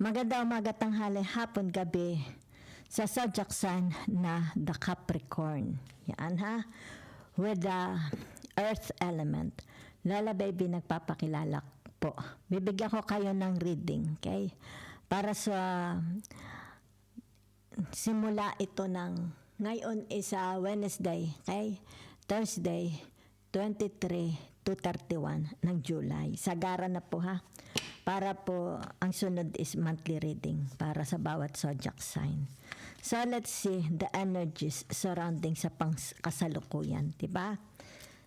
Maganda umaga, tanghali, hapon, gabi sa zodiac sign na the Capricorn. Yan ha. With the earth element. Lola Baby, nagpapakilala po. Bibigyan ko kayo ng reading, okay? Para sa simula ito ng ngayon is Wednesday, okay? Thursday, 23 to 31 ng July. Sagara na po ha. Para po, ang sunod is monthly reading para sa bawat zodiac sign. So, let's see the energies surrounding sa kasalukuyan, diba?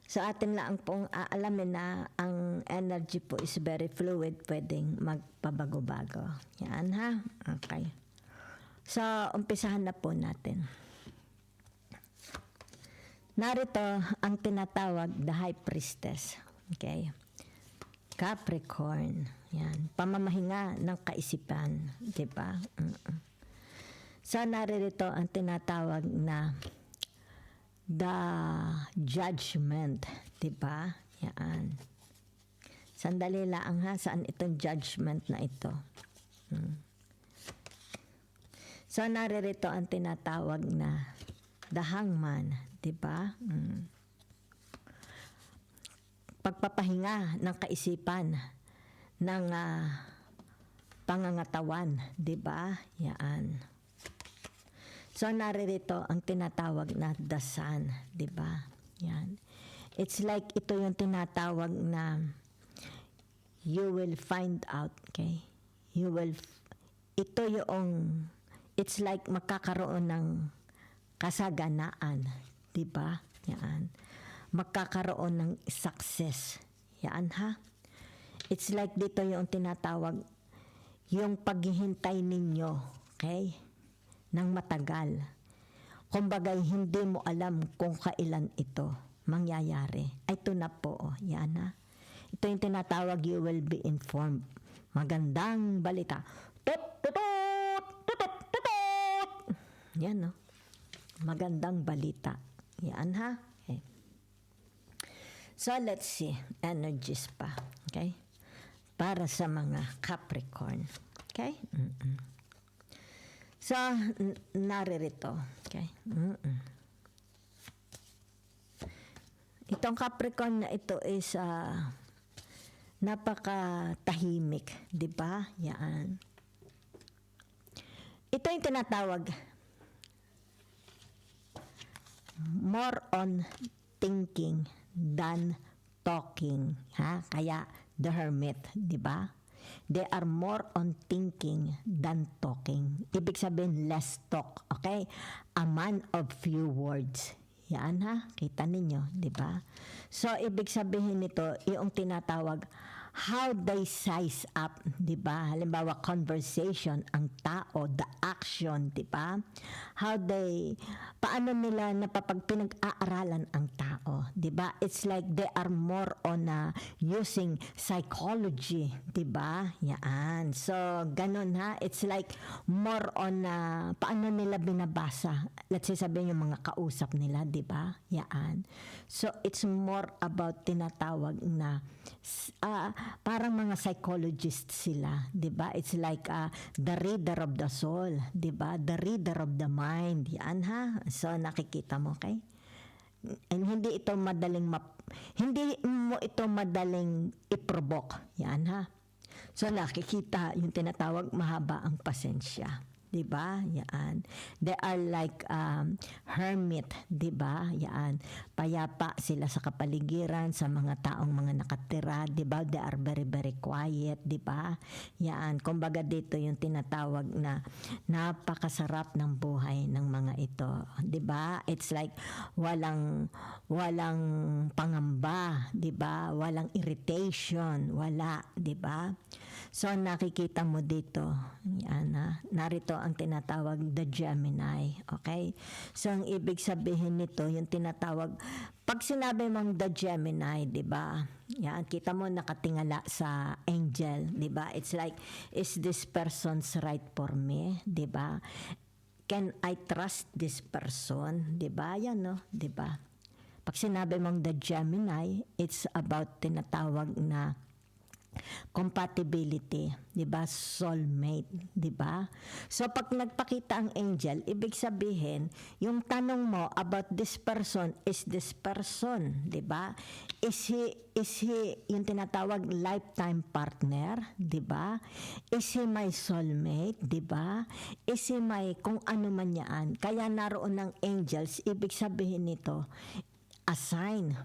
So, atin lang pong aalamin na ang energy po is very fluid, pwedeng magpabago-bago. Yan ha? Okay. So, umpisahan na po natin. Narito ang tinatawag the High Priestess. Okay? Capricorn. Yan. Pamamahinga ng kaisipan. Diba? So, naririto ang tinatawag na the judgment. Diba? Yan. Sandali lang ha. Saan itong judgment na ito? So, naririto ang tinatawag na the hangman. Diba? Pagpapahinga ng kaisipan ng pangangatawan, 'di ba? Yan. So naririto ang tinatawag na the sun, 'di ba? Yan. It's like ito yung tinatawag na you will find out, okay? It's like magkakaroon ng kasaganaan, 'di ba? Yan. Magkakaroon ng success. Yan ha. It's like dito yung tinatawag, yung paghihintay ninyo, okay? Nang matagal. Kumbaga, hindi mo alam kung kailan ito mangyayari. Ay, ito na po. Yan ha. Ito yung tinatawag, you will be informed. Magandang balita. Tut, tutut, tutut, tutut. Yan no. Magandang balita. Yan ha. Okay. So, let's see. Energies pa. Okay? Para sa mga Capricorn. Okay? So, naririto. Okay? Itong Capricorn na ito is napakatahimik. Diba? Yan. Ito yung tinatawag more on thinking than talking, ha? Kaya the hermit, 'di ba? They are more on thinking than talking. Ibig sabihin less talk, okay? A man of few words. Yan ha, kita ninyo, 'di ba? So ibig sabihin nito, yung tinatawag how they size up, 'di ba? Halimbawa conversation ang tao, the action, 'di ba? Paano nila pinag-aaralan ang tao, 'di ba? It's like they are more on using psychology, 'di ba? Yan. So ganun ha, it's like more on paano nila binabasa. Let's say sabihin yung mga kausap nila, 'di ba? Yan. So it's more about tinatawag na parang mga psychologist sila, 'di ba? It's like the reader of the soul, 'di ba? The reader of the mind. Yan ha. So nakikita mo, okay? And hindi mo ito madaling i-provoke. Yan ha. So nakikita yung tinatawag mahaba ang pasensya. Diba? Yan. They are like hermit, diba? Yan. Payapa sila sa kapaligiran, sa mga taong mga nakatira, diba? They are very, very quiet, diba? Yan. Kumbaga dito yung tinatawag na napakasarap ng buhay ng mga ito. Diba? It's like walang pangamba, diba? Walang irritation, wala, diba? So nakikita mo dito, yan ha, narito ang tinatawag the Gemini, okay? So ang ibig sabihin nito, yung tinatawag, pag sinabi mong the Gemini, di ba? Yan, kita mo nakatingala sa angel, di ba? It's like, is this person's right for me? Di ba? Can I trust this person? Di ba? Yan no, di ba? Pag sinabi mong the Gemini, it's about tinatawag na compatibility, 'di ba? Soulmate, 'di ba? So pag nagpakita ang angel, ibig sabihin, yung tanong mo about this person, is this person, 'di ba? Is he yung tinatawag lifetime partner, 'di ba? Is he my soulmate, 'di ba? Is he my kung ano man yan. Kaya naroon ng angels, ibig sabihin nito, a sign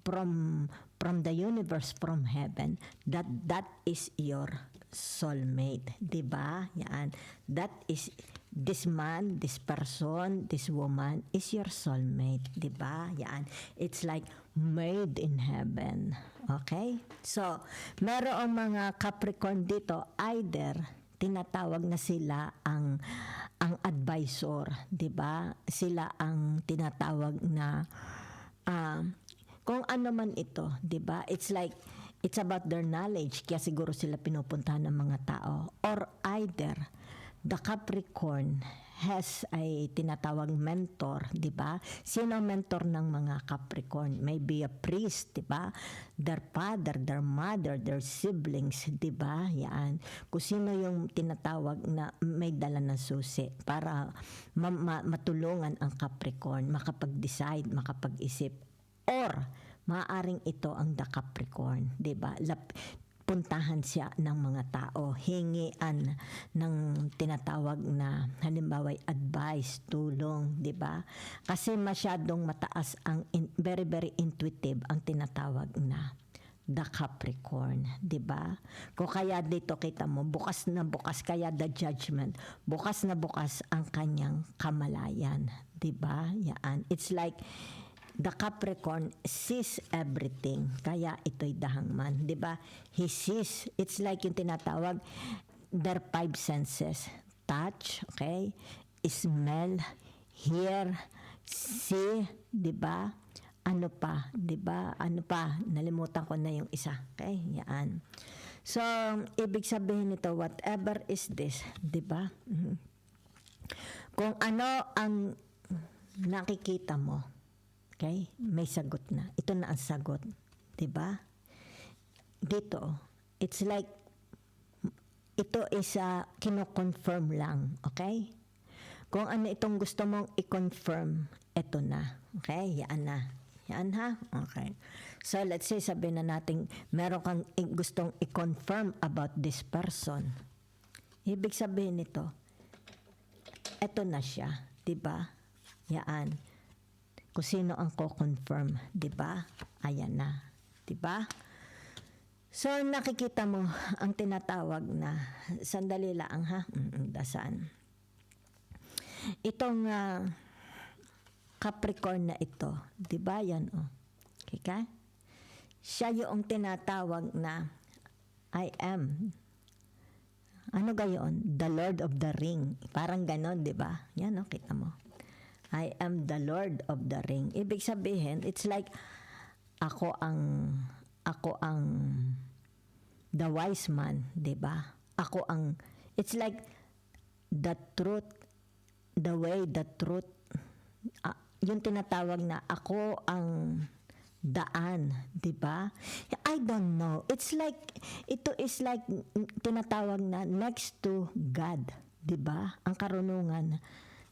from the universe, from heaven, that is your soulmate, 'di ba? Yan. That is this man, this person, this woman is your soulmate, 'di ba? Yan. It's like made in heaven. Okay? So, merong mga Capricorn dito, either tinatawag na sila ang advisor, 'di ba? Sila ang tinatawag na kung ano man ito, 'di ba? It's like it's about their knowledge, kaya siguro sila pinupuntahan ng mga tao. Or either the Capricorn has a tinatawag mentor, 'di ba? Sino ang mentor ng mga Capricorn? Maybe a priest, 'di ba? Their father, their mother, their siblings, 'di ba? Yan. Kung sino yung tinatawag na may dala ng susi para matulungan ang Capricorn makapag-decide, makapag-isip. Or maaring ito ang the Capricorn, 'di ba? Puntahan siya ng mga tao, hingian ng tinatawag na halimbawa advice, tulong, 'di ba? Kasi masyadong mataas ang very very intuitive ang tinatawag na the Capricorn, 'di ba? Kung kaya dito kita mo bukas na bukas, kaya the judgment, bukas na bukas ang kanyang kamalayan, 'di ba? Yan. It's like the Capricorn sees everything. Kaya ito'y the Hangman, 'di ba? He sees. It's like yung tinatawag their five senses. Touch, okay? Smell, hear, see, 'di ba? Ano pa, 'di ba? Ano pa? Nalimutan ko na yung isa. Okay? Yan. So, ibig sabihin nito, whatever is this, 'di ba? Kung ano ang nakikita mo, okay? May sagot na. Ito na ang sagot. 'Di ba? Dito, it's like, ito is kino-confirm lang. Okay? Kung ano itong gusto mong i-confirm, ito na. Okay? Yan na. Yan ha? Okay. So, let's say, sabihin na natin, meron kang gustong i-confirm about this person. Ibig sabihin nito, ito na siya. 'Di ba? Yan. Kung sino ang ko-confirm, 'di ba? Ayan na, 'di ba? So nakikita mo ang tinatawag na sandali lang ha. Dasan. Itong Capricorn na ito, 'di ba? Yan oh. Okay? Siya yung tinatawag na I am. Ano gayon? The Lord of the Ring. Parang ganon, 'di ba? Yan oh, kita mo. I am the Lord of the Ring. Ibig sabihin, it's like ako ang the wise man, 'di ba? Ako ang, it's like the truth, the way, the truth. Yung tinatawag na ako ang daan, 'di ba? I don't know. It's like ito is like tinatawag na next to God, 'di ba? Ang karunungan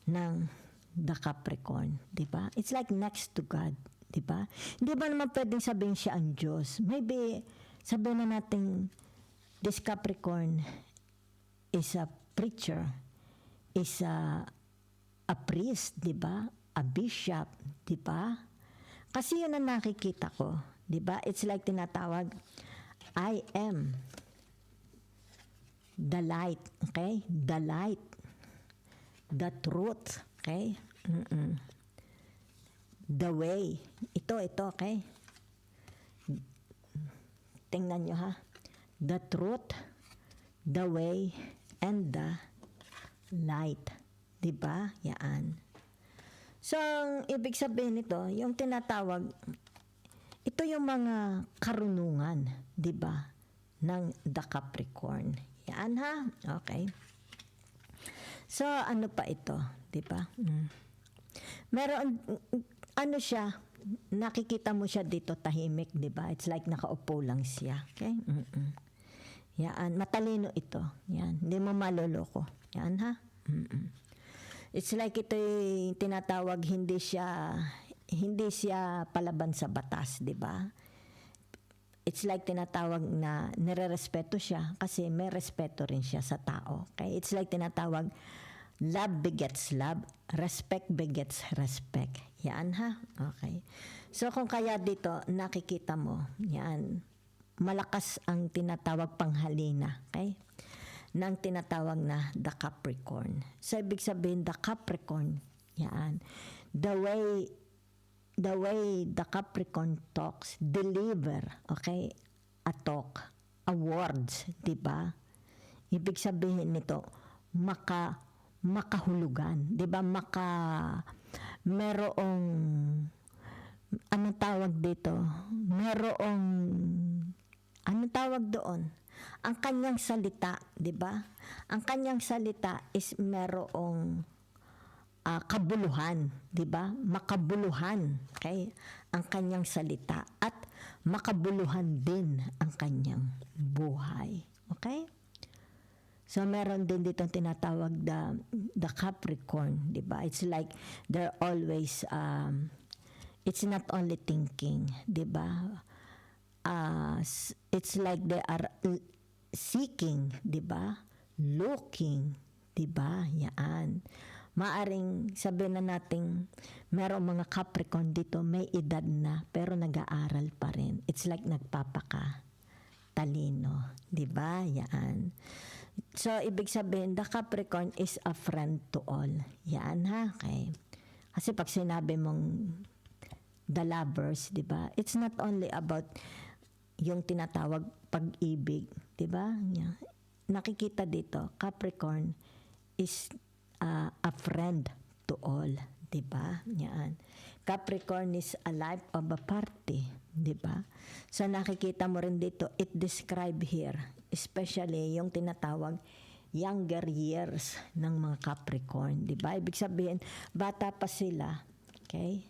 ng the Capricorn, 'di ba? It's like next to God, 'di ba? Hindi ba naman pwedeng sabihin siya ang Diyos? Maybe sabihin na natin this Capricorn is a preacher, is a priest, 'di ba? A bishop, 'di ba? Kasi yun ang nakikita ko, 'di ba? It's like tinatawag, I am the light, okay? The light, the truth, okay? The way. Ito, okay? Tingnan nyo ha. The truth, the way, and the light. Diba? Yan. So, ibig sabihin nito, yung tinatawag, ito yung mga karunungan, diba? Ng the Capricorn. Yan ha? Okay. So, ano pa ito? Diba? Meron, ano siya, nakikita mo siya dito tahimik, di ba? It's like nakaupo lang siya. Okay? Yan, matalino ito. Yan, hindi mo maloloko. Yan ha? It's like ito tinatawag hindi siya palaban sa batas, di ba? It's like tinatawag na nire-respeto siya kasi may respeto rin siya sa tao. Okay? It's like tinatawag love begets love, respect begets respect. Yan ha? Okay. So kung kaya dito nakikita mo, yan, malakas ang tinatawag panghalina. Okay? Nang tinatawag na the Capricorn. So ibig sabihin the Capricorn, yan, the way the Capricorn talks, deliver, okay, a talk, a words, di ba? Ibig sabihin nito, makahulugan, di ba? Merong, anong tawag dito? Anong tawag doon? Ang kanyang salita, di ba? Ang kanyang salita is merong kabuluhan, di ba? Makabuluhan, okay? Ang kanyang salita at makabuluhan din ang kanyang buhay. Okay? So meron din dito tinatawag the Capricorn, di ba? It's like they're always it's not only thinking, di ba? It's like they are seeking, di ba? Looking, di ba? Yan. Maaring sabihin na nating merong mga Capricorn dito may edad na pero nag-aaral pa rin. It's like talino, di ba? Yan. So ibig sabihin the Capricorn is a friend to all. Yan ha. Okay. Kasi pag sinabi mong the lovers, di ba? It's not only about yung tinatawag pag-ibig, di ba? Yan. Nakikita dito Capricorn is a friend to all, di ba? Yan. Capricorn is a life of a party, di ba? So nakikita mo rin dito, it describe here, especially yung tinatawag younger years ng mga Capricorn, di ba? Ibig sabihin, bata pa sila, okay?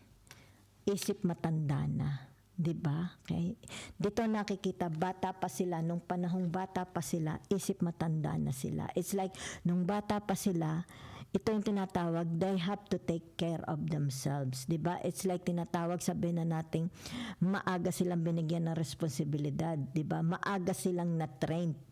Isip matanda na, di ba? Okay? Dito nakikita, bata pa sila, nung panahong bata pa sila, isip matanda na sila. It's like, nung bata pa sila, ito yung tinatawag, they have to take care of themselves. Diba? It's like tinatawag, sabihin na natin, maaga silang binigyan ng responsibilidad. Diba? Maaga silang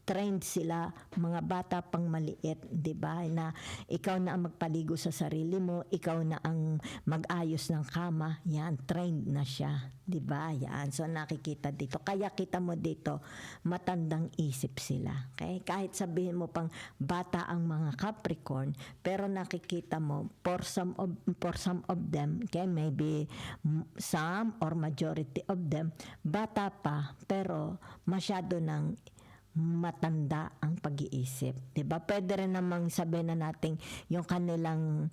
trained sila, mga bata pang maliit. Diba? Na ikaw na ang magpaligo sa sarili mo, ikaw na ang mag-ayos ng kama. Yan, trained na siya. Diba? Yan. So nakikita dito. Kaya kita mo dito, matandang isip sila. Okay? Kahit sabihin mo pang bata ang mga Capricorn, pero nakikita mo for some of them, okay, maybe some or majority of them bata pa pero masyado ng matanda ang pag-iisip, 'di ba? Pwede rin namang sabihin na natin yung kanilang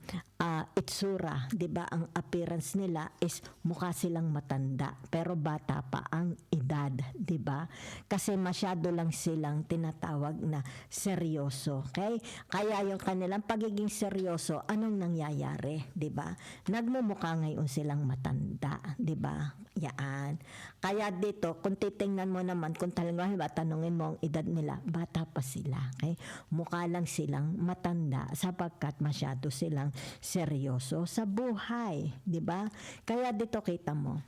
itsura, 'di ba? Ang appearance nila is mukha silang matanda pero bata pa ang edad, 'di ba? Kasi masyado lang silang tinatawag na seryoso, okay? Kaya yung kanilang pagiging seryoso, anong nangyayari, 'di ba? Nagmumukha ngayon silang matanda, 'di ba? Yaan. Kaya dito, kung titingnan mo naman, kung talagang tanungin mo ang edad nila, bata pa sila. Okay? Mukha lang silang matanda sapagkat masyado silang seryoso sa buhay. Diba? Kaya dito kita mo,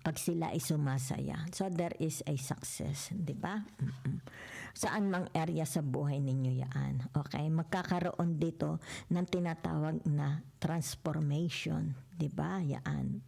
pag sila ay sumasaya. So there is a success. Diba? Saan mang area sa buhay ninyo yan. Okay? Magkakaroon dito ng tinatawag na transformation. Diba? Yan.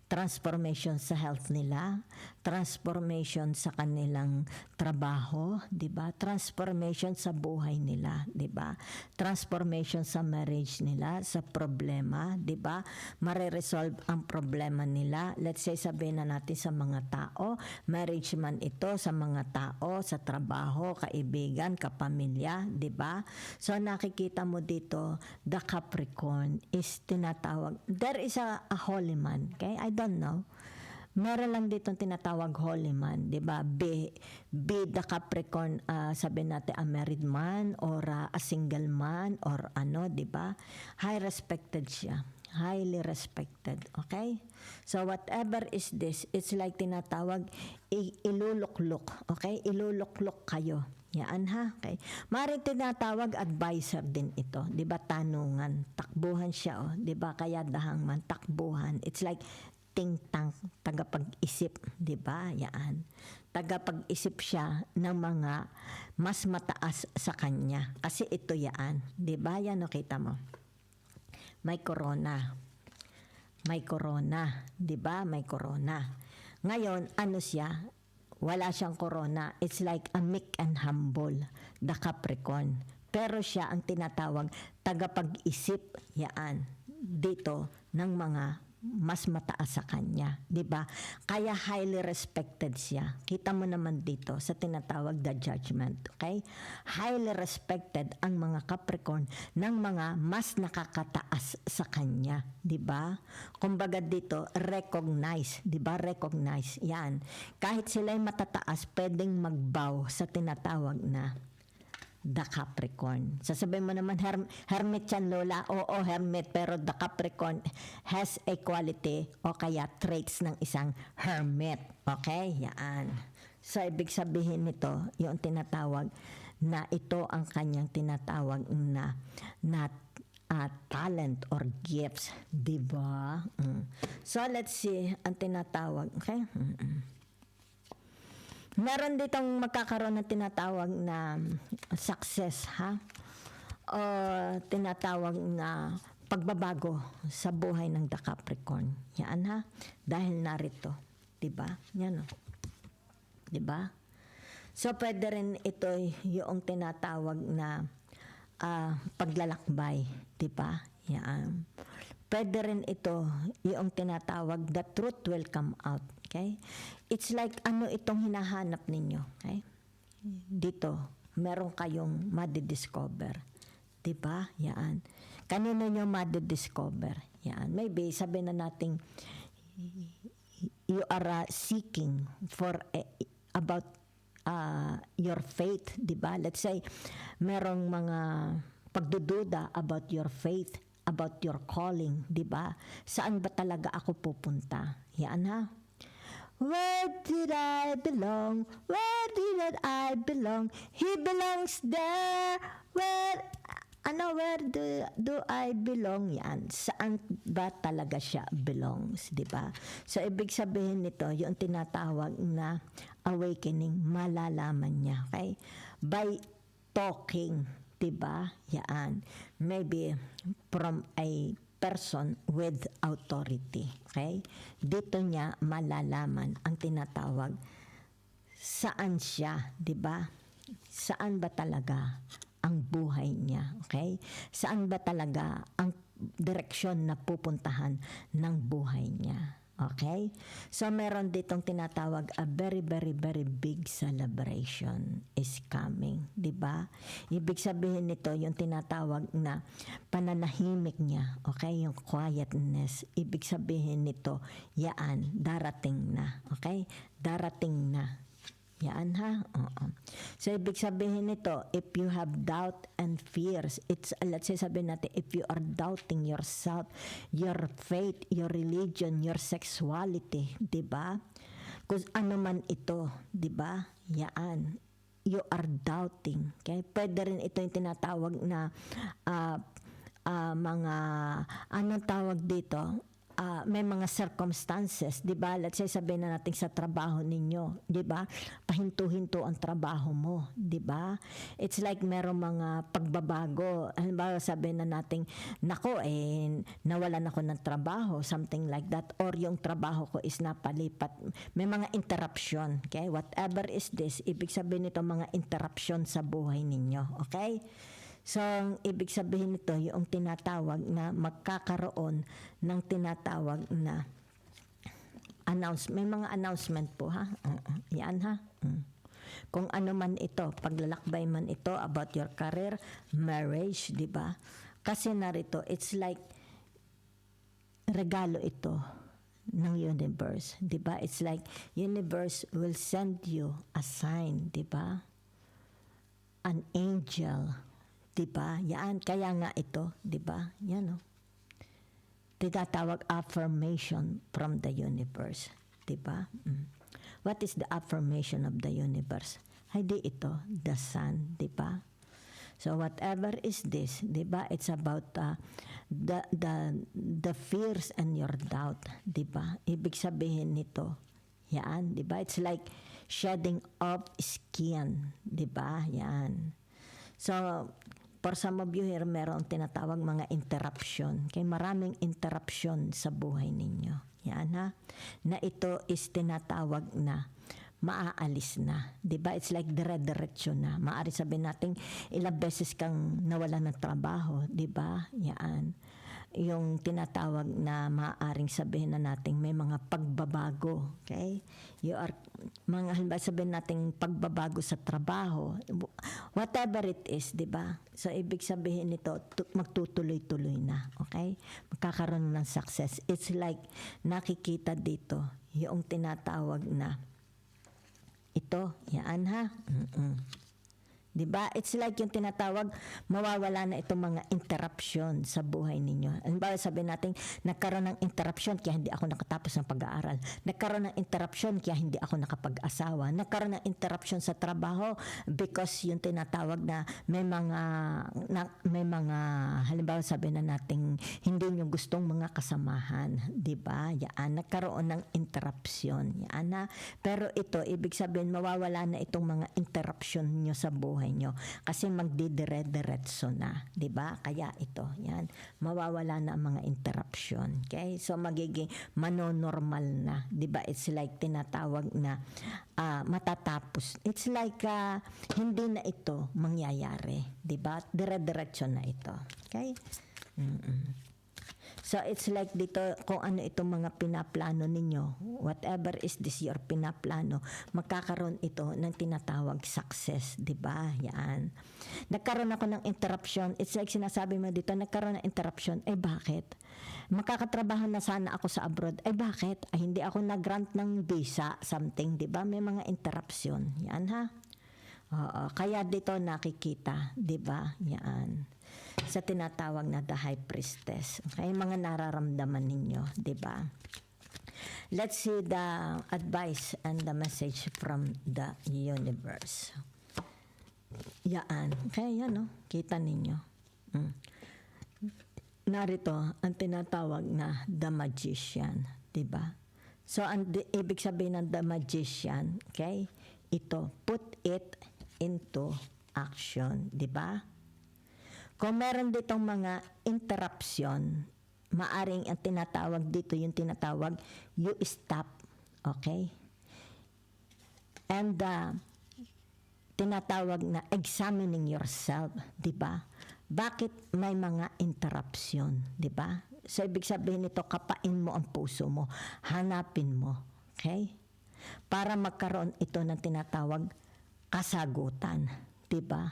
Transformation sa health nila, transformation sa kanilang trabaho, 'di ba? Transformation sa buhay nila, 'di ba? Transformation sa marriage nila, sa problema, 'di ba? Mare-resolve ang problema nila. Let's say sabihin na natin sa mga tao, marriage man ito sa mga tao, sa trabaho, kaibigan, kapamilya, 'di ba? So nakikita mo dito, the Capricorn is tinatawag. There is a holy man, okay? I don't know. Meron lang dito tinatawag holy man, 'di ba? Be the Capricorn, sabi natin a married man or a single man or ano, 'di ba? High respected siya. highly respected. Okay? So whatever is this, it's like tinatawag, iluluklok. Okay? Iluluklok kayo. Yan ha. Okay. Maring tinatawag advisor din ito. 'Di ba tanungan, takbuhan siya oh. 'Di ba kaya dahang man takbuhan. It's like think tank, tagapag-isip, 'di ba? Yan. Tagapag-isip siya ng mga mas mataas sa kanya. Kasi ito yan, 'di ba? Yan o kita mo. May corona. May corona, 'di ba? May corona. Ngayon, ano siya? Wala siyang corona. It's like a meek and humble, the Capricorn. Pero siya ang tinatawag tagapag-isip yan dito ng mga mas mataas sa kanya, 'di ba? Kaya highly respected siya. Kita mo naman dito sa tinatawag the judgment, okay? Highly respected ang mga Capricorn ng mga mas nakakataas sa kanya, 'di ba? Kumbaga dito recognize, 'di ba? Recognize 'yan. Kahit sila ay matataas, pwedeng magbow sa tinatawag na the Capricorn. Sasabihin mo naman, hermit yan Lola. Oo, hermit. Pero the Capricorn has a quality o kaya traits ng isang hermit. Okay? Yan. So, ibig sabihin nito, yung tinatawag na ito ang kanyang tinatawag na talent or gifts. Diba? So, let's see ang tinatawag. Okay? Meron ditong magkakaroon ng tinatawag na success, ha? O tinatawag na pagbabago sa buhay ng the Capricorn. Yan, ha? Dahil narito. Diba? Yan, o. Diba? So, pwede rin ito yung tinatawag na paglalakbay. Diba? Yan. Pwede rin ito yung tinatawag the truth will come out. Okay? It's like ano itong hinahanap ninyo. Okay? Dito, meron kayong madidiscover. Diba? Yan. Kanino nyo madidiscover? Yan. Maybe sabihin na natin you are seeking for about your faith. Diba? Let's say, merong mga pagdududa about your faith, about your calling. Diba? Saan ba talaga ako pupunta? Yan ha? Where did I belong? Where did I belong? He belongs there. Where do I belong? Yan. Saan ba talaga siya belongs? Diba? So, ibig sabihin nito, yung tinatawag na awakening, malalaman niya. Okay? By talking. Diba? Yan. Maybe from a person with authority. Okay? Dito niya malalaman ang tinatawag saan siya, 'di ba? Saan ba talaga ang buhay niya, okay? Saan ba talaga ang direksyon na pupuntahan ng buhay niya? Okay? So, meron ditong tinatawag a very, very, very big celebration is coming. Diba? Ibig sabihin nito, yung tinatawag na pananahimik niya. Okay? Yung quietness. Ibig sabihin nito, yaan, darating na. Okay? Darating na. Yan ha? Oo. So, ibig sabihin nito, if you have doubt and fears, it's, let's say sabihin natin, if you are doubting yourself, your faith, your religion, your sexuality, di ba? Kung ano man ito, di ba? Yan. You are doubting. Okay? Pwede rin ito yung tinatawag na mga, anong tawag dito? May mga circumstances, 'di ba? Let's say sabihin na natin sa trabaho ninyo, 'di ba? Pahinto-hinto ang trabaho mo, 'di ba? It's like merong mga pagbabago. Halimbawa sabihin na natin, nako nawalan ako ng trabaho, something like that, or yung trabaho ko is napalipat. May mga interruption, okay? Whatever is this, ibig sabihin nito mga interruption sa buhay ninyo, okay? So, ibig sabihin nito, yung tinatawag na magkakaroon ng tinatawag na may mga announcement po ha. Yan ha. Kung ano man ito, paglalakbay man ito about your career, marriage, di ba? Kasi narito, it's like regalo ito ng universe, di ba? It's like universe will send you a sign, di ba? An angel. Diba? Yan. Kaya nga ito. Diba? Yan o. tinatawag affirmation from the universe. Diba? What is the affirmation of the universe? Ay di ito, the sun, diba? So whatever is this, diba? It's about the fears and your doubt, diba? Ibig sabihin nito, yan, diba? It's like shedding of skin, diba? Yan. So, for some of you here, meron tinatawag mga interruption. Kaya maraming interruption sa buhay ninyo. Yan ha. Na ito is tinatawag na maaalis na. Diba? It's like dire-diretso na. Maaari sabihin natin, ilang beses kang nawala ng trabaho. Diba? Yan. Yung tinatawag na maaaring sabihin na natin may mga pagbabago. Okay? Mga halimbawa sabihin natin pagbabago sa trabaho. Whatever it is, di ba? So, ibig sabihin nito, magtutuloy-tuloy na. Okay? Magkakaroon ng success. It's like nakikita dito yung tinatawag na ito. Yan ha? Diba? It's like yung tinatawag, mawawala na itong mga interruption sa buhay ninyo. Halimbawa sabihin natin, nagkaroon ng interruption kaya hindi ako nakatapos ng pag-aaral. Nagkaroon ng interruption kaya hindi ako nakapag-asawa. Nagkaroon ng interruption sa trabaho because yung tinatawag na may mga halimbawa sabihin na natin, hindi nyo gustong mga kasamahan. Diba? Yan. Nagkaroon ng interruption. Yan na. Pero ito, ibig sabihin, mawawala na itong mga interruption nyo sa buhay nyo kasi magdidire-diretso na, 'di ba? Kaya ito, yan, mawawala na ang mga interruption. Okay? So magiging manonormal na, 'di ba? It's like tinatawag na matatapos. It's like hindi na ito mangyayari, 'di ba? Dire-diretso na ito. Okay? So, it's like dito, kung ano itong mga pinaplano ninyo, whatever is this your pinaplano, magkakaroon ito ng tinatawag success, di ba? Yan. Nagkaroon ako ng interruption. It's like sinasabi mo dito, nagkaroon ng interruption. Eh, bakit? Makakatrabaho na sana ako sa abroad. Eh, bakit? Ay, hindi ako nag-grant ng visa, something, di ba? May mga interruption. Yan, ha? Oo. Kaya dito nakikita, di ba? Yan. Sa tinatawag na the high priestess. Okay, mga nararamdaman ninyo, 'di ba? Let's see the advice and the message from the universe. Yan. Okay, yan, no? Kita ninyo. Narito ang tinatawag na the magician, 'di ba? So ibig sabihin ng the magician, okay? Ito, put it into action, 'di ba? Kung meron ditong mga interruption, maaring ang tinatawag dito, yung tinatawag, you stop. Okay? And tinatawag na examining yourself, di ba? Bakit may mga interruption, di ba? So, ibig sabihin nito, kapain mo ang puso mo. Hanapin mo. Okay? Para magkaroon ito ng tinatawag kasagutan, di ba?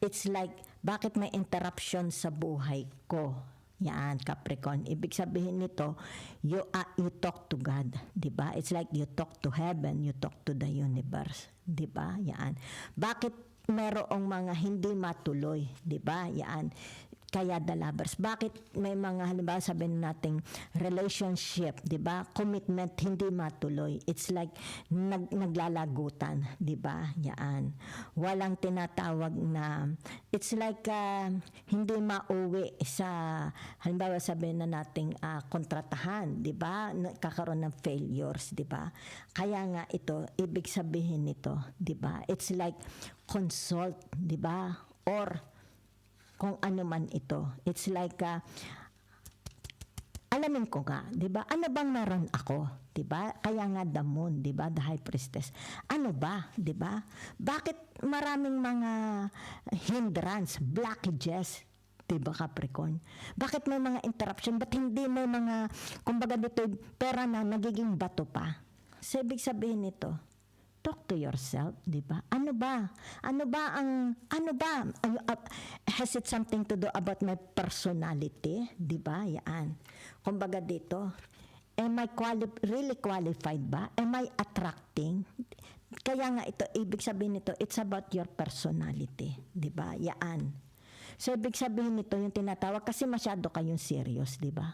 It's like, bakit may interruption sa buhay ko? Yan, Capricorn. Ibig sabihin nito, you talk to God, di ba? It's like you talk to heaven, you talk to the universe, di ba? Yan. Bakit merong mga hindi matuloy, di ba? Yan. Kaya the lovers. Bakit may mga halimbawa sabihin nating relationship, 'di ba? Commitment hindi matuloy. It's like naglalagutan, 'di ba? Yaan. Walang tinatawag na it's like hindi mauwi sa halimbawa sabihin na nating kontratahan, 'di ba? Kakaroon ng failures, 'di ba? Kaya nga ito, ibig sabihin nito, 'di ba? It's like consult, 'di ba? Or kung ano man ito. It's like, alamin ko nga, di ba? Ano bang meron ako? Di ba? Kaya nga the moon, di ba? The high priestess. Ano ba? Di ba? Bakit maraming mga hindrance, blockages, di ba Capricorn? Bakit may mga interruption? Ba't hindi may mga, kumbaga dito, pera na nagiging bato pa? So, ibig sabihin nito, talk to yourself, di ba? Ano ba? Has it something to do about my personality? Di ba? Yan. Kumbaga dito, am I really qualified ba? Am I attracting? Kaya nga ito, ibig sabihin nito, it's about your personality. Di ba? Yan. So, ibig sabihin nito yung tinatawag, kasi masyado kayong serious, di ba?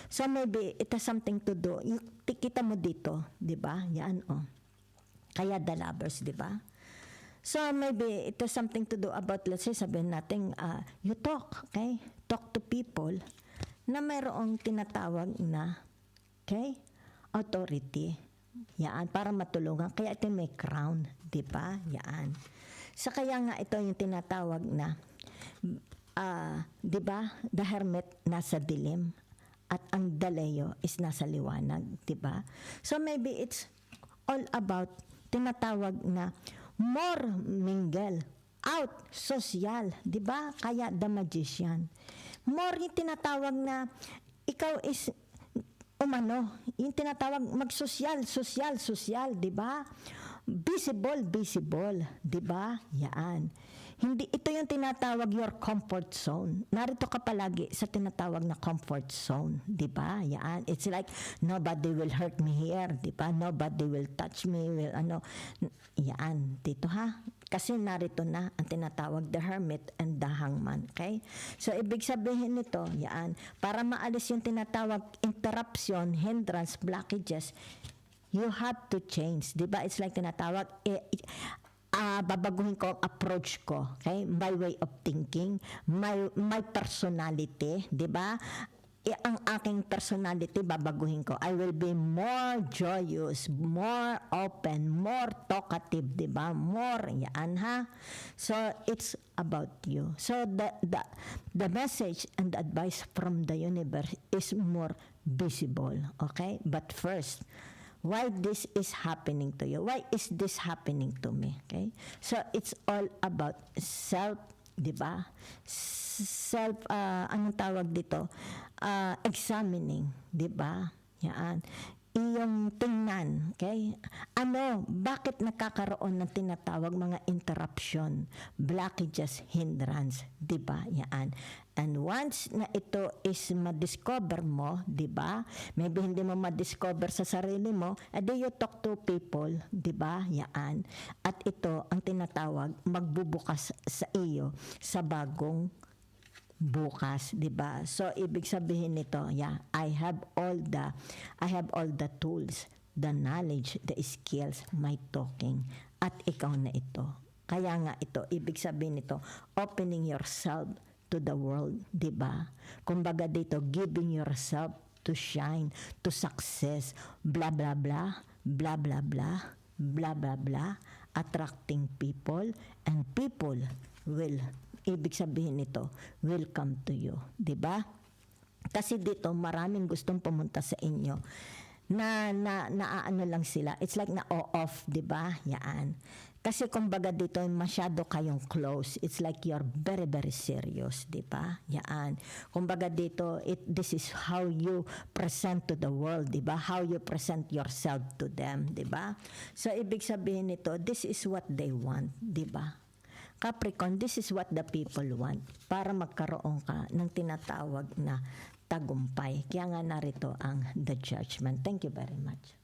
So maybe it has something to do. Yung kita mo dito, di ba? Yan, oh. Kaya the lovers, di ba? So maybe it has something to do about, let's say, sabihin natin, you talk, okay? Talk to people na mayroong tinatawag na, okay, authority. Yan, para matulungan. Kaya ito may crown, di ba? Yan. So kaya nga ito yung tinatawag na, di ba, the hermit nasa dilim at ang daleo is nasa liwanag, di ba? So maybe it's all about tinatawag na more mingle, out, social, di ba? Kaya the magician. More yung tinatawag na ikaw is yung tinatawag magsosyal, social, di ba? Visible, di ba? Yan. Hindi, ito yung tinatawag your comfort zone. Narito ka palagi sa tinatawag na comfort zone, di ba? Yan. It's like, nobody will hurt me here, di ba? Nobody will touch me, yan, dito ha. Kasi narito na ang tinatawag the hermit and the hangman, okay? So, ibig sabihin nito, yan, para maalis yung tinatawag interruption, hindrance, blockages, you have to change, di ba? It's like tinatawag, babaguhin ko ang approach ko, okay? My way of thinking, my personality, di ba? Ang aking personality babaguhin ko. I will be more joyous, more open, more talkative, di ba? More, yan ha? So, it's about you. So, the message and the advice from the universe is more visible, okay? But first, why this is happening to you? Why is this happening to me? Okay? So, it's all about self, di ba? Anong tawag dito? Examining, di ba? Yan. Iyong tingnan, okay? Bakit nakakaroon ng tinatawag mga interruption, blockages, hindrance, di ba? Yan. And once na ito is ma-discover mo, di ba? Maybe hindi mo ma-discover sa sarili mo, edi you talk to people, di ba? Yan. At ito ang tinatawag magbubukas sa iyo sa bagong bukas, di ba? So ibig sabihin nito, I have all the tools, the knowledge, the skills, my talking, at ikaw na ito. Kaya nga ito, ibig sabihin nito, opening yourself to the world, di ba? Kumbaga dito, giving yourself to shine, to success, blah blah blah, blah blah blah, blah blah blah, attracting people, and people will, ibig sabihin nito, will come to you, di ba? Kasi dito, maraming gustong pumunta sa inyo na ano lang sila. It's like na-off, di ba? Yan. Kasi kumbaga dito, masyado kayong close. It's like you're very, very serious, di ba? Yan. Kumbaga dito, this is how you present to the world, di ba? How you present yourself to them, di ba? So, ibig sabihin nito, this is what they want, di ba? Capricorn, this is what the people want para magkaroon ka ng tinatawag na tagumpay. Kaya nga narito ang the judgment. Thank you very much.